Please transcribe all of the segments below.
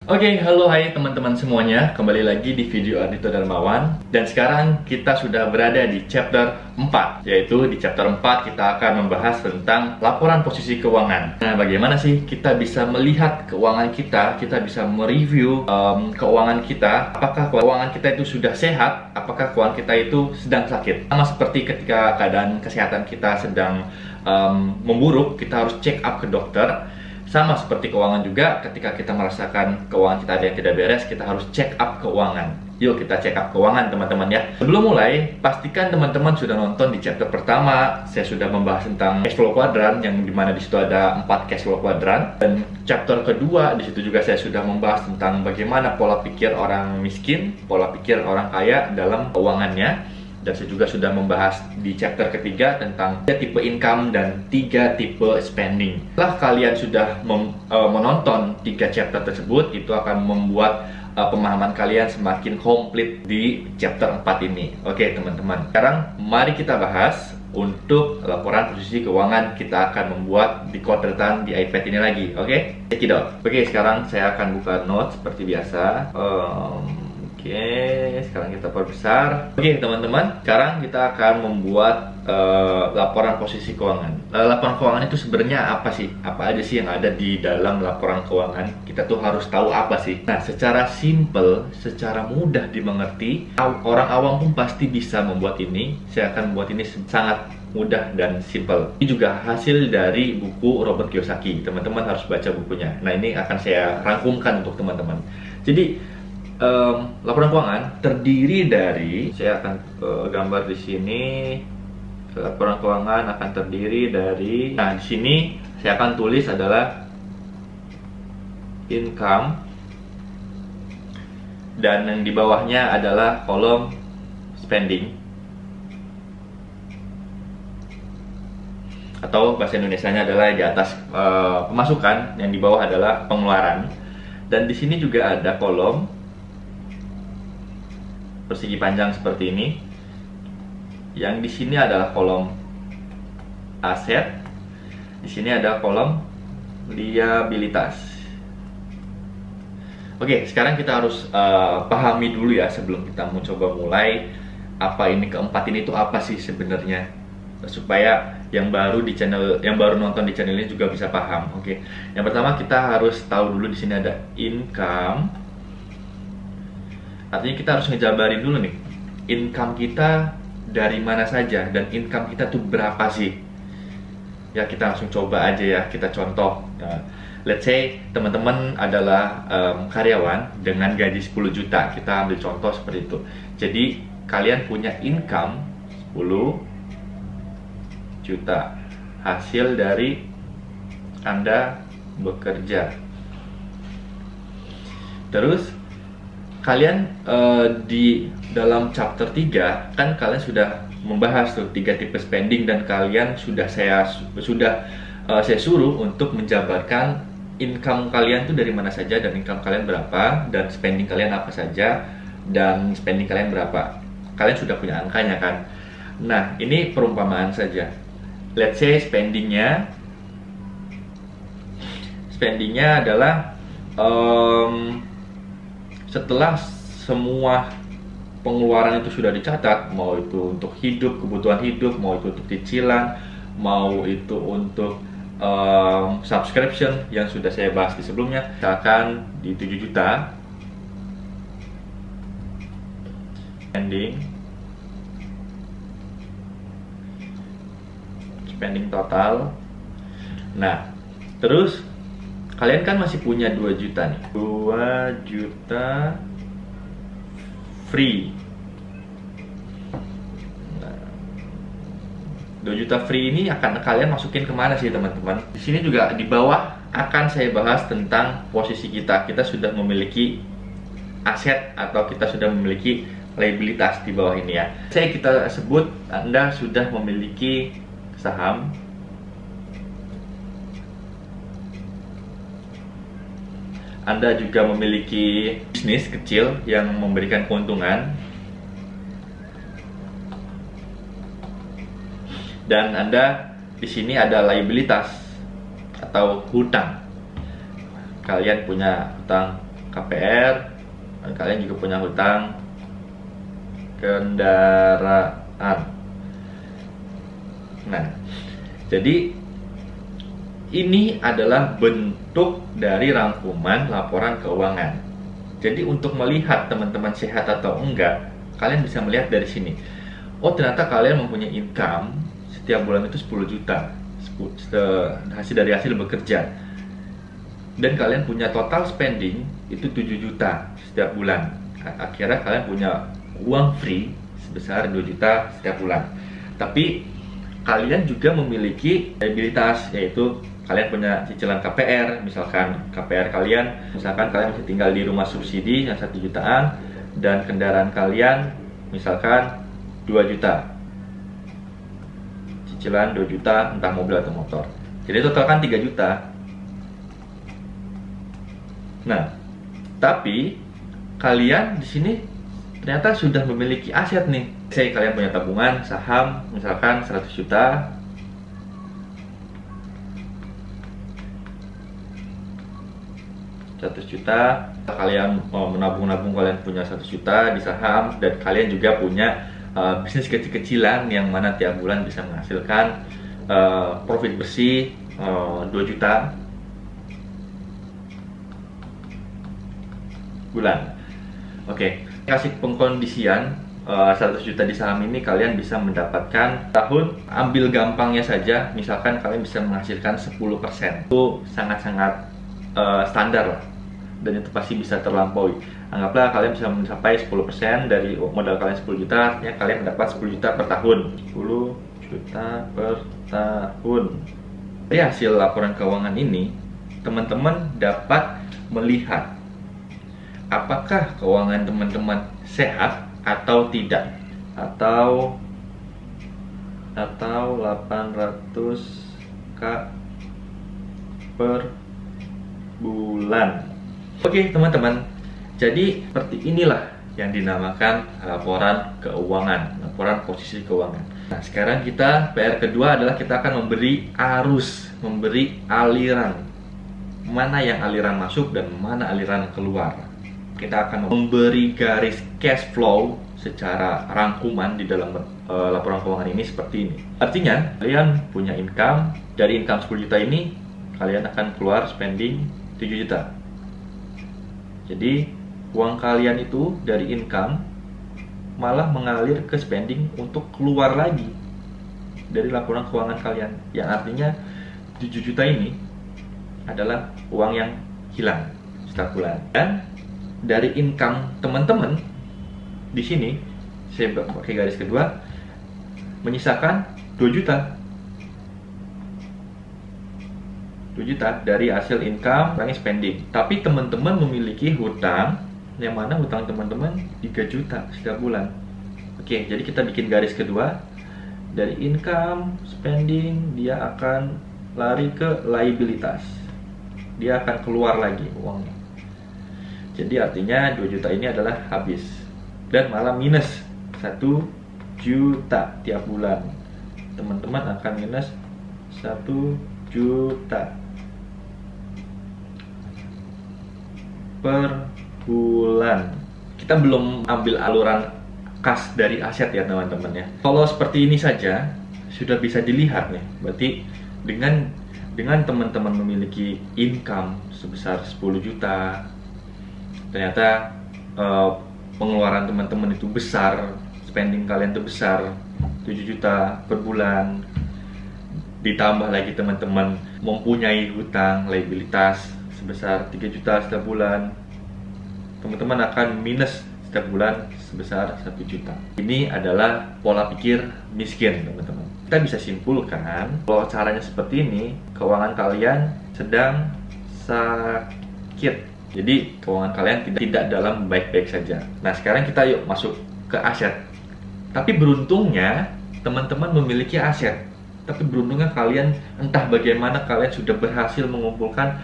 Oke, halo hai teman-teman semuanya. Kembali lagi di video Ardhito Darmawan. Dan sekarang kita sudah berada di chapter 4, yaitu di chapter 4 kita akan membahas tentang laporan posisi keuangan. Nah, bagaimana sih kita bisa melihat keuangan kita bisa mereview keuangan kita, apakah keuangan kita itu sudah sehat, apakah keuangan kita itu sedang sakit. Sama seperti ketika keadaan kesehatan kita sedang memburuk, kita harus check up ke dokter. Sama seperti keuangan juga, ketika kita merasakan keuangan kita ada yang tidak beres, kita harus check up keuangan. Yuk kita check up keuangan teman-teman ya. Sebelum mulai, pastikan teman-teman sudah nonton di chapter pertama. Saya sudah membahas tentang cash flow quadrant, yang dimana di situ ada 4 cash flow quadrant. Dan chapter kedua, di situ juga saya sudah membahas tentang bagaimana pola pikir orang miskin, pola pikir orang kaya dalam keuangannya. Dan saya juga sudah membahas di chapter ketiga tentang 3 tipe income dan 3 tipe spending. Setelah kalian sudah menonton 3 chapter tersebut, itu akan membuat pemahaman kalian semakin komplit di chapter 4 ini. Oke teman-teman, sekarang mari kita bahas untuk laporan posisi keuangan. Kita akan membuat di quadrant di iPad ini lagi. Oke, check it out. Oke, sekarang saya akan buka notes seperti biasa. Oke, sekarang kita perbesar. Oke teman-teman, sekarang kita akan membuat laporan posisi keuangan. Laporan keuangan itu sebenarnya apa sih? Apa aja sih yang ada di dalam laporan keuangan? Kita tuh harus tahu apa sih? Nah, secara simple, secara mudah dimengerti, orang awam pun pasti bisa membuat ini. Saya akan membuat ini sangat mudah dan simple. Ini juga hasil dari buku Robert Kiyosaki. Teman-teman harus baca bukunya. Nah, ini akan saya rangkumkan untuk teman-teman. Jadi laporan keuangan terdiri dari, saya akan gambar di sini. Laporan keuangan akan terdiri dari, nah di sini saya akan tulis adalah income, dan yang di bawahnya adalah kolom spending, atau bahasa Indonesianya adalah di atas pemasukan, yang di bawah adalah pengeluaran. Dan di sini juga ada kolom persegi panjang seperti ini. Yang di sini adalah kolom aset. Di sini ada kolom liabilitas. Oke, sekarang kita harus pahami dulu ya sebelum kita mencoba mulai, apa ini keempat ini itu apa sih sebenarnya, supaya yang baru di channel, yang baru nonton di channel ini juga bisa paham. Oke, yang pertama kita harus tahu dulu di sini ada income. Artinya kita harus ngejabarin dulu nih, income kita dari mana saja dan income kita tuh berapa sih. Ya kita langsung coba aja ya, kita contoh. Let's say teman-teman adalah karyawan dengan gaji 10 juta. Kita ambil contoh seperti itu. Jadi kalian punya income 10 juta hasil dari Anda bekerja. Terus kalian di dalam chapter 3 kan kalian sudah membahas tuh 3 tipe spending, dan kalian saya suruh untuk menjabarkan income kalian tuh dari mana saja, dan income kalian berapa, dan spending kalian apa saja, dan spending kalian berapa. Kalian sudah punya angkanya kan. Nah, ini perumpamaan saja. Let's say spendingnya adalah setelah semua pengeluaran itu sudah dicatat, mau itu untuk hidup, kebutuhan hidup, mau itu untuk cicilan, mau itu untuk subscription yang sudah saya bahas di sebelumnya, misalkan di 7 juta spending total. Nah, terus kalian kan masih punya 2 juta nih. 2 juta free. Nah, 2 juta free ini akan kalian masukin kemana sih teman-teman? Di sini juga di bawah akan saya bahas tentang posisi kita. Kita sudah memiliki aset atau kita sudah memiliki liabilitas di bawah ini ya. Kita sebut Anda sudah memiliki saham, Anda juga memiliki bisnis kecil yang memberikan keuntungan, dan Anda di sini ada liabilitas atau hutang. Kalian punya hutang KPR, dan kalian juga punya hutang kendaraan. Nah, jadi ini adalah bentuk dari rangkuman laporan keuangan. Jadi untuk melihat teman-teman sehat atau enggak, kalian bisa melihat dari sini. Oh, ternyata kalian mempunyai income setiap bulan itu 10 juta dari hasil bekerja. Dan kalian punya total spending itu 7 juta setiap bulan. Akhirnya kalian punya uang free sebesar 2 juta setiap bulan. Tapi kalian juga memiliki liabilitas, yaitu kalian punya cicilan KPR. Misalkan KPR kalian, misalkan kalian masih tinggal di rumah subsidi yang 1 jutaan, dan kendaraan kalian misalkan 2 juta, cicilan 2 juta entah mobil atau motor. Jadi total kan 3 juta. Nah, tapi kalian di sini ternyata sudah memiliki aset nih. Saya kalian punya tabungan saham misalkan 100 juta. Kalian menabung-nabung, kalian punya 100 juta di saham, dan kalian juga punya bisnis kecil-kecilan yang mana tiap bulan bisa menghasilkan profit bersih 2 juta bulan. Oke, kasih pengkondisian 100 juta di saham ini kalian bisa mendapatkan tahun, ambil gampangnya saja, misalkan kalian bisa menghasilkan 10%. Itu sangat-sangat standar lah, dan itu pasti bisa terlampaui. Anggaplah kalian bisa mencapai 10% dari modal kalian 10 juta, artinya kalian mendapat 10 juta per tahun. 10 juta per tahun. Dari hasil laporan keuangan ini, teman-teman dapat melihat apakah keuangan teman-teman sehat atau tidak, atau 800k per bulan. Oke teman-teman, jadi seperti inilah yang dinamakan laporan keuangan, laporan posisi keuangan. Nah, sekarang PR kedua adalah kita akan memberi arus, memberi aliran, mana yang aliran masuk dan mana aliran keluar. Kita akan memberi garis cash flow secara rangkuman di dalam laporan keuangan ini seperti ini. Artinya, kalian punya income, dari income 10 juta ini kalian akan keluar spending 7 juta. Jadi uang kalian itu dari income malah mengalir ke spending untuk keluar lagi dari laporan keuangan kalian, yang artinya 7 juta ini adalah uang yang hilang setiap bulan. Dan dari income teman-teman di sini, saya pakai garis kedua, menyisakan 2 juta. 2 juta dari hasil income kurangi spending. Tapi teman-teman memiliki hutang, yang mana hutang teman-teman 3 juta setiap bulan. Oke, jadi kita bikin garis kedua. Dari income, spending, dia akan lari ke liabilitas. Dia akan keluar lagi uangnya. Jadi artinya 2 juta ini adalah habis, dan malah minus 1 juta tiap bulan. Teman-teman akan minus 1 juta per bulan. Kita belum ambil aluran kas dari aset ya teman-teman ya. Kalau seperti ini saja sudah bisa dilihat nih. Berarti dengan teman-teman memiliki income sebesar 10 juta, ternyata pengeluaran teman-teman itu besar, spending kalian itu besar, 7 juta per bulan. Ditambah lagi teman-teman mempunyai hutang liabilitas sebesar 3 juta setiap bulan, teman-teman akan minus setiap bulan sebesar 1 juta. Ini adalah pola pikir miskin teman-teman. Kita bisa simpulkan kalau caranya seperti ini, keuangan kalian sedang sakit. Jadi keuangan kalian tidak dalam baik-baik saja. Nah, sekarang kita yuk masuk ke aset. Tapi beruntungnya teman-teman memiliki aset. Tapi beruntungnya kalian, entah bagaimana kalian sudah berhasil mengumpulkan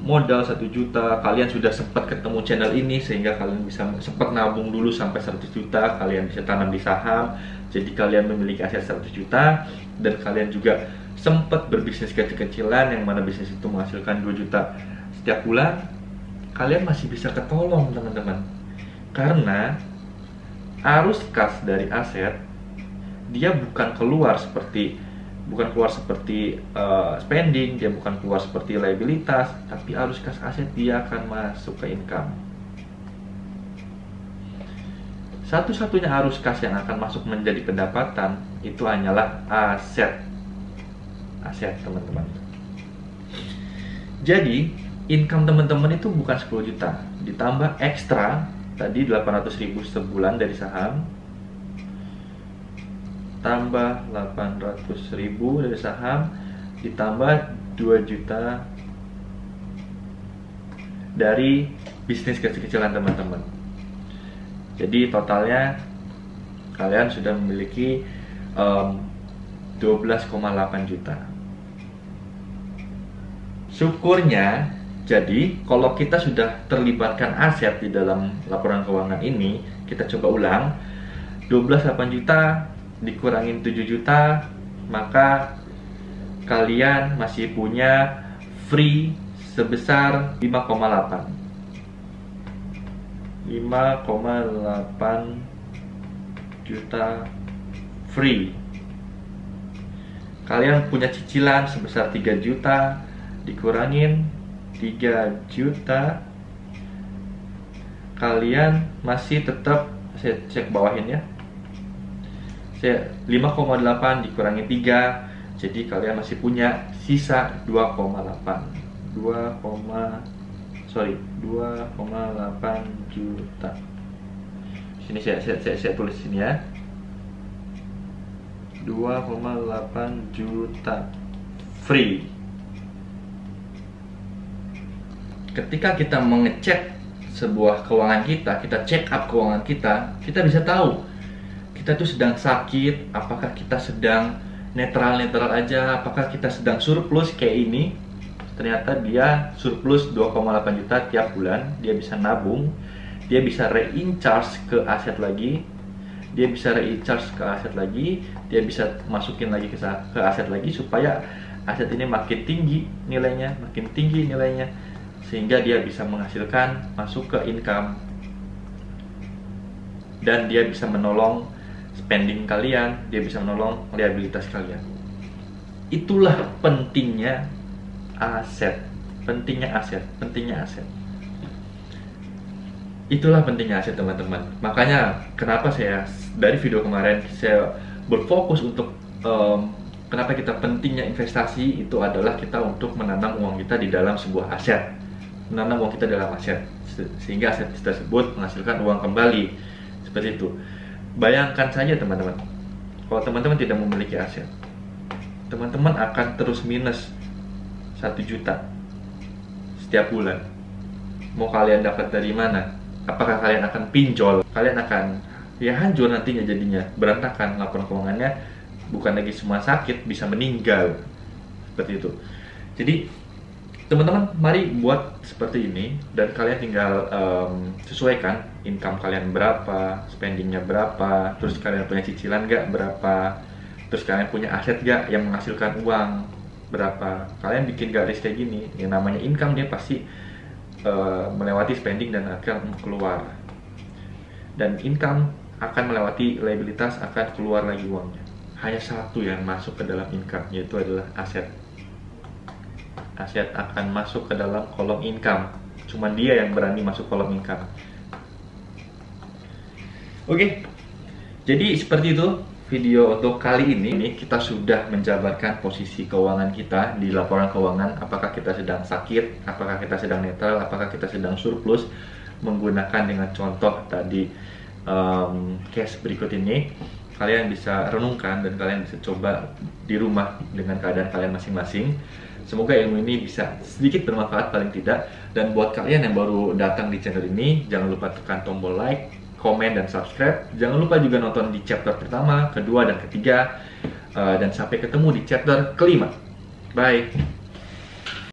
modal 1 juta, kalian sudah sempat ketemu channel ini sehingga kalian bisa sempat nabung dulu sampai 100 juta, kalian bisa tanam di saham, jadi kalian memiliki aset 100 juta, dan kalian juga sempat berbisnis kecil-kecilan yang mana bisnis itu menghasilkan 2 juta setiap bulan. kalian masih bisa ketolong teman-teman. Karena arus kas dari aset dia bukan keluar seperti spending, dia bukan keluar seperti liabilitas, tapi arus kas aset dia akan masuk ke income. Satu-satunya arus kas yang akan masuk menjadi pendapatan itu hanyalah aset teman-teman. Jadi income teman-teman itu bukan 10 juta ditambah ekstra tadi 800.000 sebulan dari saham, tambah 800.000 dari saham, ditambah 2 juta dari bisnis kecil-kecilan teman-teman. Jadi totalnya kalian sudah memiliki 12,8 juta. Syukurnya, jadi kalau kita sudah terlibatkan aset di dalam laporan keuangan ini, kita coba ulang, 12,8 juta dikurangin 7 juta, maka kalian masih punya free sebesar 5,8 juta free. Kalian punya cicilan sebesar 3 juta dikurangin 3 juta, kalian masih tetap, saya cek bawahin ya, 5,8 dikurangi 3, jadi kalian masih punya sisa 2,8 juta. Sini saya tulis sini ya, 2,8 juta free. Ketika kita mengecek sebuah keuangan kita check up keuangan kita bisa tahu kita tuh sedang sakit, apakah kita sedang netral aja, apakah kita sedang surplus kayak ini. Ternyata dia surplus 2,8 juta tiap bulan, dia bisa nabung, dia bisa re-in-charge ke aset lagi, dia bisa masukin lagi ke aset lagi supaya aset ini makin tinggi nilainya, sehingga dia bisa menghasilkan masuk ke income dan dia bisa menolong spending kalian, dia bisa menolong liabilitas kalian. Itulah pentingnya aset. Itulah pentingnya aset teman-teman. Makanya kenapa saya dari video kemarin saya berfokus untuk kenapa kita pentingnya investasi itu adalah kita untuk menanam uang kita di dalam sebuah aset. Sehingga aset tersebut menghasilkan uang kembali. Seperti itu. Bayangkan saja teman-teman, kalau teman-teman tidak memiliki aset, teman-teman akan terus minus 1 juta setiap bulan. Mau kalian dapat dari mana? Apakah kalian akan pinjol? Kalian akan hancur nantinya, jadinya berantakan laporan keuangannya, bukan lagi semua sakit, bisa meninggal. Seperti itu. Jadi teman-teman, mari buat seperti ini dan kalian tinggal sesuaikan income kalian berapa, spendingnya berapa, terus kalian punya cicilan nggak berapa, terus kalian punya aset nggak yang menghasilkan uang berapa. Kalian bikin garis kayak gini, yang namanya income dia pasti melewati spending dan akan keluar, dan income akan melewati liabilitas, akan keluar lagi uangnya. Hanya satu yang masuk ke dalam income, yaitu adalah aset. Aset akan masuk ke dalam kolom income. Cuman dia yang berani masuk kolom income. Oke, jadi seperti itu video untuk kali ini. Kita sudah menjabarkan posisi keuangan kita di laporan keuangan. Apakah kita sedang sakit, apakah kita sedang netral, apakah kita sedang surplus. Menggunakan dengan contoh tadi case berikut ini, kalian bisa renungkan dan kalian bisa coba di rumah dengan keadaan kalian masing-masing. Semoga ilmu ini bisa sedikit bermanfaat paling tidak. Dan buat kalian yang baru datang di channel ini, jangan lupa tekan tombol like, komen, dan subscribe. Jangan lupa juga nonton di chapter pertama, kedua, dan ketiga. Dan sampai ketemu di chapter kelima. Bye!